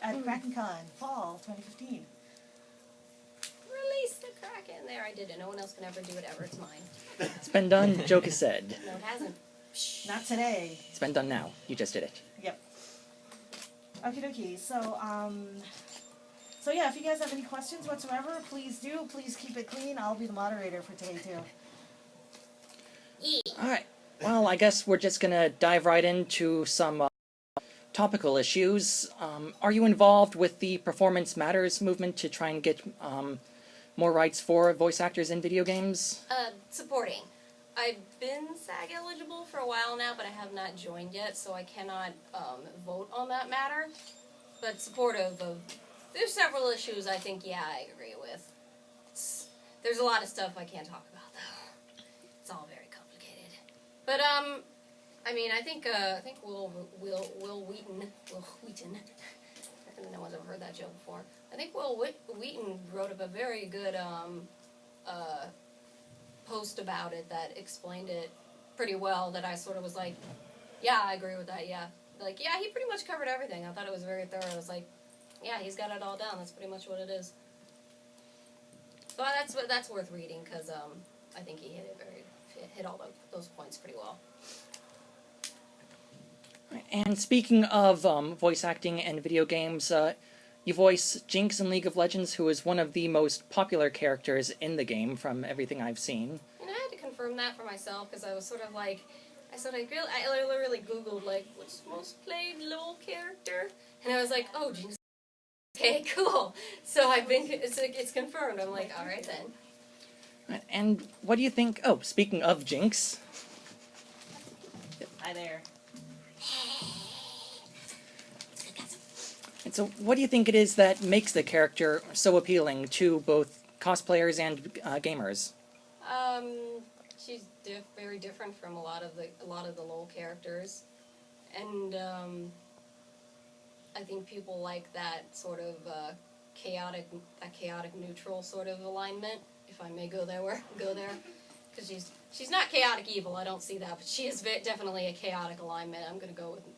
at KrakenCon, fall 2015. Release the Kraken. There, I did it. No one else can ever do it ever. It's mine. It's been done, joke is said. No, it hasn't. Not today. It's been done now. You just did it. Yep. Okie dokie. So, so yeah, if you guys have any questions whatsoever, please do. Please keep it clean. I'll be the moderator for today, too. Alright, well, I guess we're just gonna dive right into some topical issues. Are you involved with the Performance Matters movement to try and get more rights for voice actors in video games? Supporting. I've been SAG eligible for a while now, but I have not joined yet, so I cannot vote on that matter. But supportive of... There's several issues I think, yeah, I agree with. There's a lot of stuff I can't talk about, though. It's all very complicated. But, I mean, I think Will Wheaton, no one's ever heard that joke before. I think Will Wheaton wrote up a very good, post about it that explained it pretty well, that I sort of was like, yeah, I agree with that, yeah. Like, yeah, he pretty much covered everything. I thought it was very thorough. I was like, yeah, he's got it all down. That's pretty much what it is. But that's worth reading, because I think he hit all those points pretty well. And speaking of voice acting and video games, you voice Jinx in League of Legends, who is one of the most popular characters in the game from everything I've seen. And I had to confirm that for myself, because I was sort of like, I literally Googled, like, what's the most played LoL character? And I was like, oh, Jinx. Okay, cool. So it's confirmed. I'm like, all right then. And what do you think? Oh, speaking of Jinx. Hi there. And so, what do you think it is that makes the character so appealing to both cosplayers and gamers? She's very different from a lot of the LoL characters, and I think people like that sort of chaotic neutral sort of alignment. If I may go there, because she's not chaotic evil. I don't see that, but she is definitely a chaotic alignment. I'm gonna go with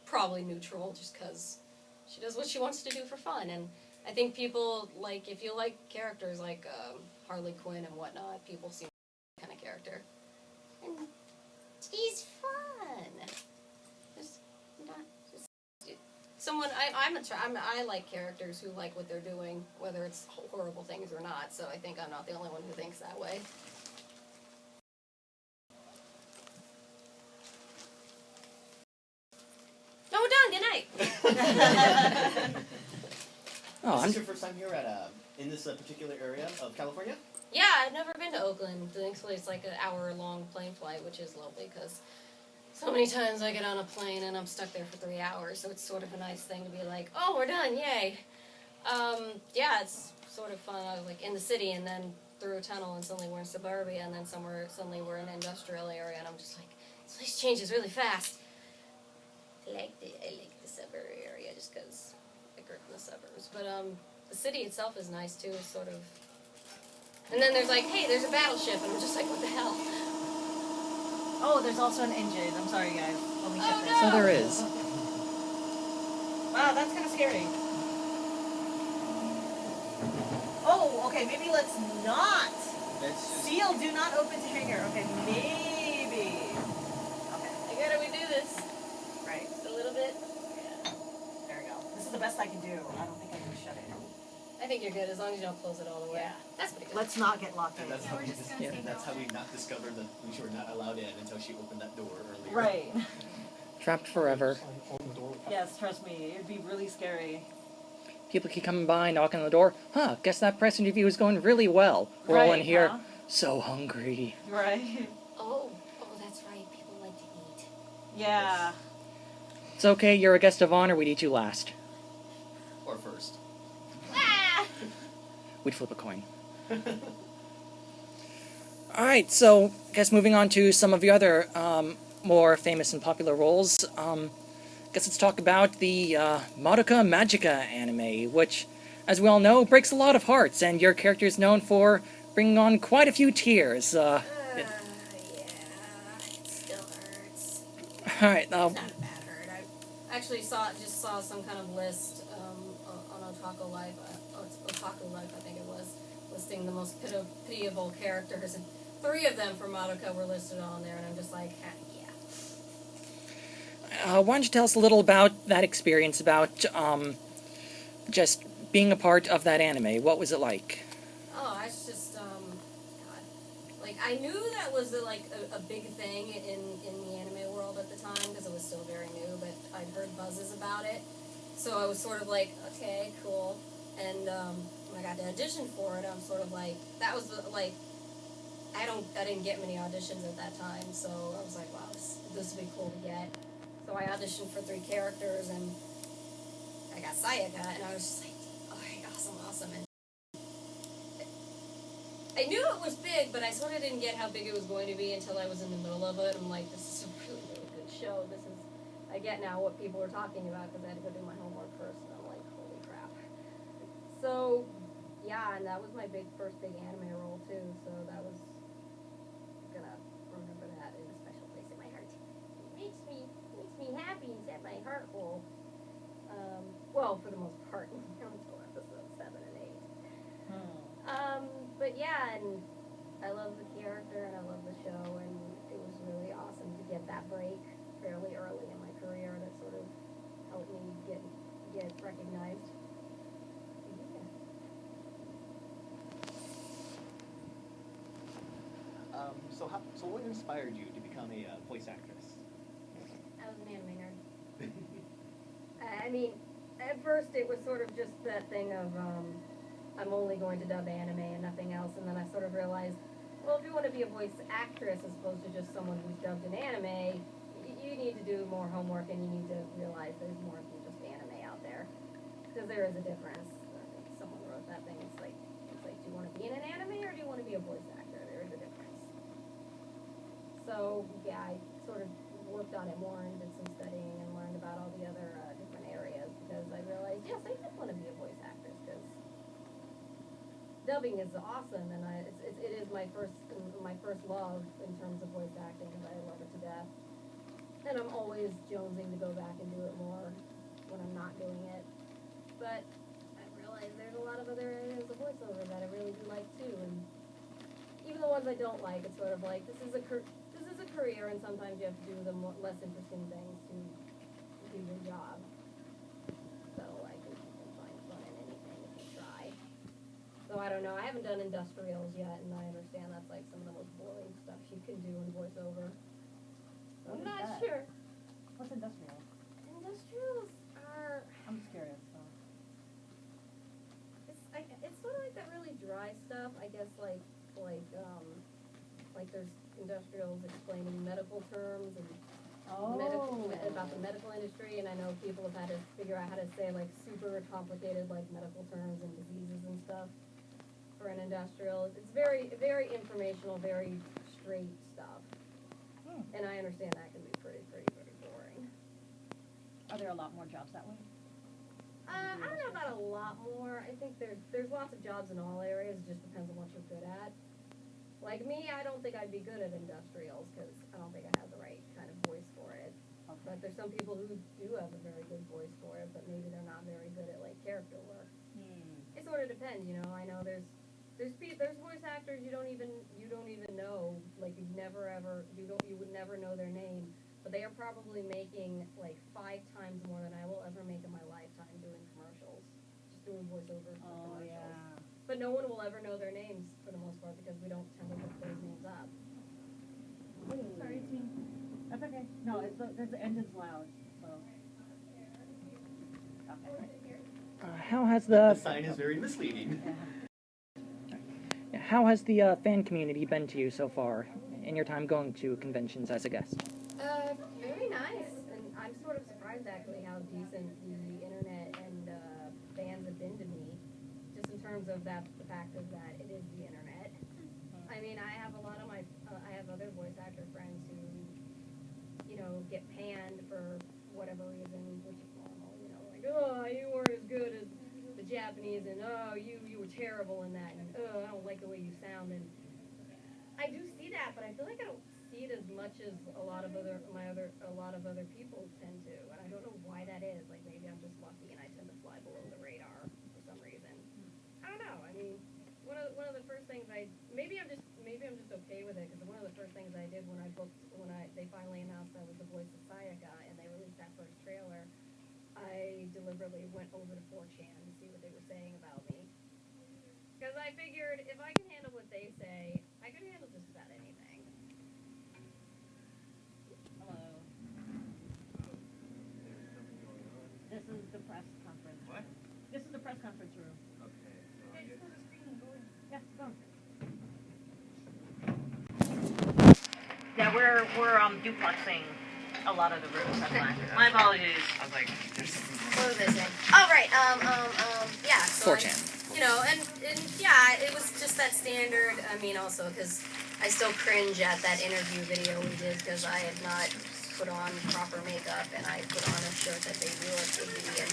probably neutral, just because she does what she wants to do for fun. And I think people like, if you like characters like Harley Quinn and whatnot, people see that kind of character. And she's fun. I like characters who like what they're doing, whether it's horrible things or not, so I think I'm not the only one who thinks that way. No, we're done, good night! Is this your first time here in this particular area of California? Yeah, I've never been to Oakland. Thankfully, it's like an hour-long plane flight, which is lovely, because so many times I get on a plane and I'm stuck there for 3 hours, so it's sort of a nice thing to be like, oh, we're done, yay. Yeah, it's sort of fun. I was like in the city and then through a tunnel and suddenly we're in suburbia and then suddenly we're in an industrial area and I'm just like, this place changes really fast. I like the suburb area just because I grew up in the suburbs. But the city itself is nice too, it's sort of... And then there's like, hey, there's a battleship, and I'm just like, what the hell? Oh, there's also an engine. I'm sorry, guys. Let me check this. So there is. Wow, that's kind of scary. Oh, okay, maybe let's not. Seal, do not open to hangar. Okay, maybe. Okay. I gotta redo this. Right. Just a little bit. Yeah. There we go. This is the best I can do. I don't think I can shut it. I think you're good, as long as you don't close it all the way. Yeah. That's pretty good. Let's not get locked in. And that's how we not discovered that we were not allowed in until she opened that door earlier. Right. Trapped forever. Yes, trust me. It'd be really scary. People keep coming by, knocking on the door. Huh, guess that press interview is going really well. We're all in here, so hungry. Right. Oh, that's right. People like to eat. Yeah. It's okay, you're a guest of honor, we'd eat you last. Or first. We'd flip a coin. Alright, so, guess moving on to some of the other more famous and popular roles. Guess let's talk about the Madoka Magica anime, which, as we all know, breaks a lot of hearts, and your character is known for bringing on quite a few tears. Yeah, it still hurts. Alright, It's not a bad hurt. I actually just saw some kind of list on Otaku Life, Otaku Life, I think it was, listing the most pitiable characters, and 3 of them from Madoka were listed on there, and I'm just like, yeah. Why don't you tell us a little about that experience, about just being a part of that anime? What was it like? Oh, I was just, God. Like, I knew that was a big thing in the anime world at the time, because it was still very new, but I'd heard buzzes about it. So I was sort of like, okay, cool. And when I got to audition for it, I'm sort of like, that was like, I didn't get many auditions at that time, so I was like, wow, this would be cool to get. So I auditioned for 3 characters, and I got Sayaka, and I was just like, alright, awesome. And I knew it was big, but I sort of didn't get how big it was going to be until I was in the middle of it. I'm like, this is a really, really good show. I get now what people are talking about, because I had to go do my homework first, and I'm like, holy crap. So, yeah, and that was my first big anime role, too, so that was gonna remember that in a special place in my heart. It makes me happy and set my heart full. Well, for the most part, until episode 7 and 8. But yeah, and I love the character and I love the show, and it was really awesome to get that break fairly early in my career that sort of helped me get recognized. Yeah. So what inspired you to become a voice actress? I was an anime nerd. I mean, at first it was sort of just that thing of, I'm only going to dub anime and nothing else, and then I sort of realized, well, if you want to be a voice actress as opposed to just someone who's dubbed an anime, you need to do more homework, and you need to realize there's more than just anime out there, because there is a difference. I think someone wrote that thing. It's like, do you want to be in an anime or do you want to be a voice actor? There is a difference. So yeah, I sort of worked on it more and did some studying and learned about all the other different areas, because I realized, yes, I did want to be a voice actress, because dubbing is awesome, and it is my first love in terms of voice acting, and I love it to death. And I'm always jonesing to go back and do it more when I'm not doing it. But I realize there's a lot of other areas of voiceover that I really do like too, and even the ones I don't like, it's sort of like, this is a career, and sometimes you have to do the less interesting things to do your job. So I think you can find fun in anything if you try. So I don't know, I haven't done industrials yet, and I understand that's like some of the most boring stuff you can do in voiceover. So I'm not sure. What's industrial? Industrials are, I'm just curious. So. it's sort of like that really dry stuff, I guess, like there's industrials explaining medical terms and about the medical industry, and I know people have had to figure out how to say like super complicated like medical terms and diseases and stuff for an industrial. It's very, very informational, very straight stuff. And I understand that can be pretty boring. Are there a lot more jobs that way? I don't know about a lot more. I think there's lots of jobs in all areas. It just depends on what you're good at. Like me, I don't think I'd be good at industrials, because I don't think I have the right kind of voice for it. Okay. But there's some people who do have a very good voice for it, but maybe they're not very good at like character work. It sort of depends, you know. I know there's voice actors you don't even know, like you would never know their name, but they are probably making like 5 times more than I will ever make in my lifetime doing commercials, just doing voiceover for commercials. Yeah. But no one will ever know their names for the most part, because we don't tend to look those names up. Sorry, it's me. That's okay. No, there's the engine's loud, so. Okay. How has The sign is very misleading. How has the fan community been to you so far in your time going to conventions as a guest? Very nice, and I'm sort of surprised actually how decent the internet and fans have been to me, just in terms of the fact of that it is the internet. I mean, I have a lot of I have other voice actor friends who, you know, get panned for whatever reason, which is normal, you know, like, oh, you weren't as good as the Japanese, and oh, you were terrible in that, and oh, I don't like the way you sound, and I do see that, but I feel like I don't see eat as much as a lot of other people tend to, and I don't know why that is. Like maybe I'm just lucky and I tend to fly below the radar for some reason. I don't know. I mean, one of the first things maybe I'm just okay with it because one of the first things I did when they finally announced I was the voice of Sayaka and they released that first trailer, I deliberately went over to 4chan to see what they were saying about me. Because I figured if I can handle what they say, I can handle just about anything. Hello. This is the press conference. What? This is the press conference room. Okay, so Okay, I just get, go to the screen and go in. Yeah, go. Yeah, we're duplexing a lot of the rooms. That's fine. My apologies. I was like, there's something What was I saying? Oh, right. Yeah. So 4chan. and yeah, it was just that standard. I mean, also because I still cringe at that interview video we did because I had not put on proper makeup and I put on a shirt that they knew it would be, and I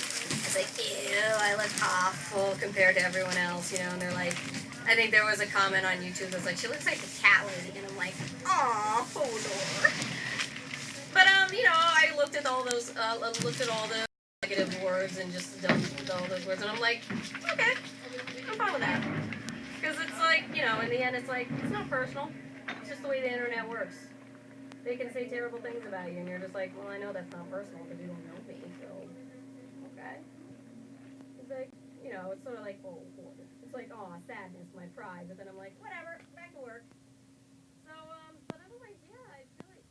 was like, ew, I look awful compared to everyone else, and they're like, I think there was a comment on YouTube that was like, she looks like a cat lady, and I'm like, aw, Hodor. But I looked at all the negative words and just dumped all those words, and I'm like, okay, I'm fine with that. Because it's like, in the end, it's like, it's not personal. It's just the way the internet works. They can say terrible things about you, and you're just like, well, I know that's not personal because you don't know me, so, okay. It's like, it's sort of like, it's like, sadness, my pride, but then I'm like, whatever, back to work. So, but otherwise, yeah, I don't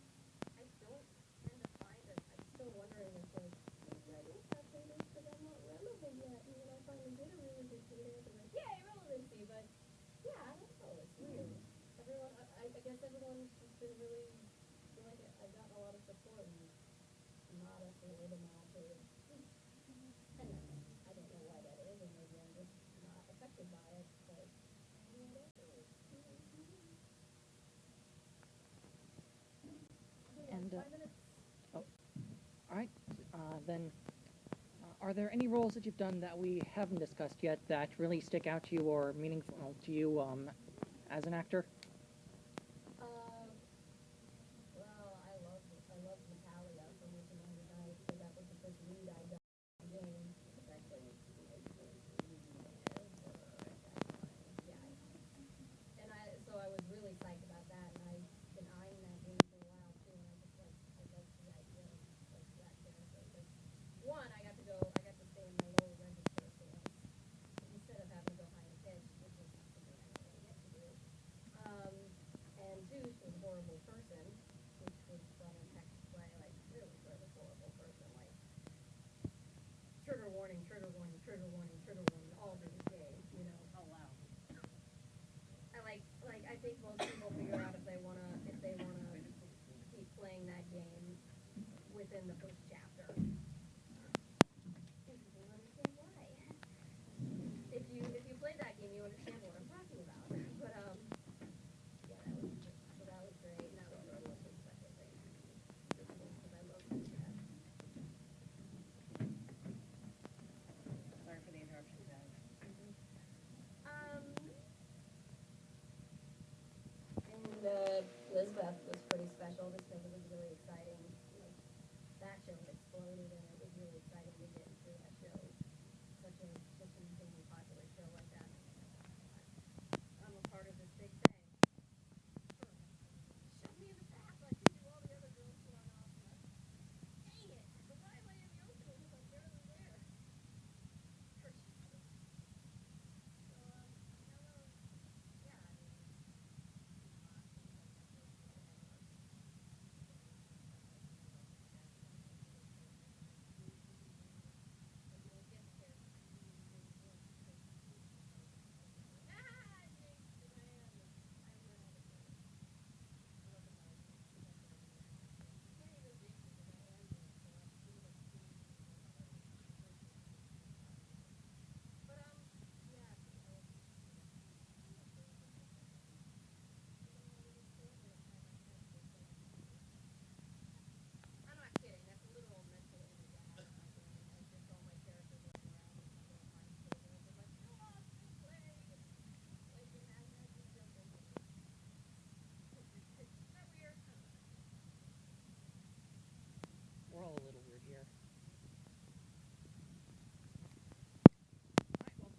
tend to find it. I'm still wondering if, like, maybe I don't have haters because I'm not relevant yet, and when I finally get a really big hater, they're like, yay, relevancy, but, yeah, I don't know, it's weird. Everyone, I guess everyone's just been really, feel like I've gotten a lot of support and not a word of mouth or, and I don't know why that is, or maybe I'm just not affected by it, but whatever. And, 5 minutes. Alright, then, are there any roles that you've done that we haven't discussed yet that really stick out to you or meaningful to you as an actor? Well, I love Natalia from Working on the Night, so that was the first lead I got in the game. It's actually my first lead ever at that time. Yeah. And so I was really psyched about that, and I've been eyeing that game for a while too, and I love the idea of that character. Because one, I got to stay in my lower register for once, instead of having to go high and pitch, which is something I don't really get to do. And two, she was a horrible person, which was fun in text play, like really horrible person, like trigger warning, trigger warning, trigger warning, trigger warning, all through the game, Oh wow. I think most people figure out if they wanna keep playing that game within the first chapter. And people understand why. If you play that game, you understand what I'm talking about. But yeah, that was great, and that was sort of a special thing because I love that. Sorry for the interruption, guys. And Lisbeth was pretty special just because it was really exciting. Like, that show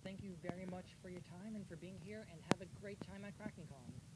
thank you very much for your time and for being here, and have a great time at KrakenCon.